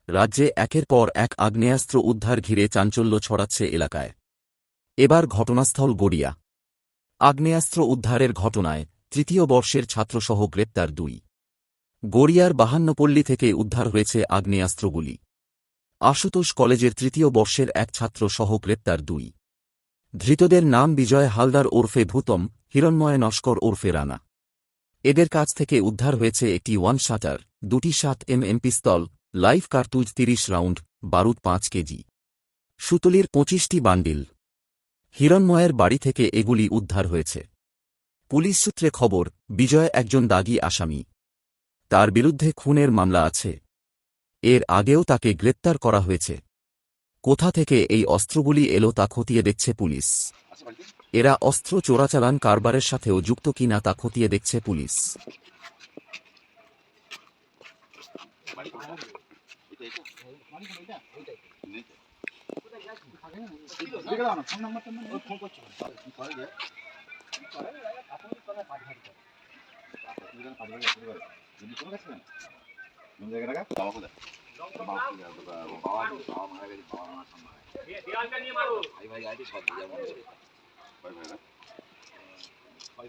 রাজ্যে একের পর এক আগ্নেয়াস্ত্র উদ্ধার ঘিরে চাঞ্চল্য ছড়াচ্ছে এলাকায়। এবার ঘটনাস্থল গড়িয়া। আগ্নেয়াস্ত্র উদ্ধারের ঘটনায় তৃতীয় বর্ষের ছাত্রসহ গ্রেপ্তার 2। গড়িয়ার বাহান্নপল্লী থেকে উদ্ধার হয়েছে আগ্নেয়াস্ত্রগুলি। আশুতোষ কলেজের তৃতীয় বর্ষের এক ছাত্র সহ গ্রেপ্তার 2। ধৃতদের নাম বিজয় হালদার ওরফে ভূতম, হিরণ্ময় নস্কর ওরফে রানা। এদের কাছ থেকে উদ্ধার হয়েছে একটি ওয়ান শাটার, 2টি 7mm পিস্তল, লাইভ কার্তুজ 30 রাউন্ড, বারুদ 5 কেজি, সুতলির 25টি বান্ডিল। হিরণ্ময়ের বাড়ি থেকে এগুলি উদ্ধার হয়েছে। পুলিশ সূত্রে খবর, বিজয় একজন দাগী আসামি। তার বিরুদ্ধে খুনের মামলা আছে। এর আগেও তাকে গ্রেপ্তার করা হয়েছে। কোথা থেকে এই অস্ত্রগুলি এলো তা খতিয়ে দেখছে পুলিশ। এরা অস্ত্র চোরাচালান কারবারের সাথেও যুক্ত কিনা তা খতিয়ে দেখছে পুলিশ। ভাই ভাই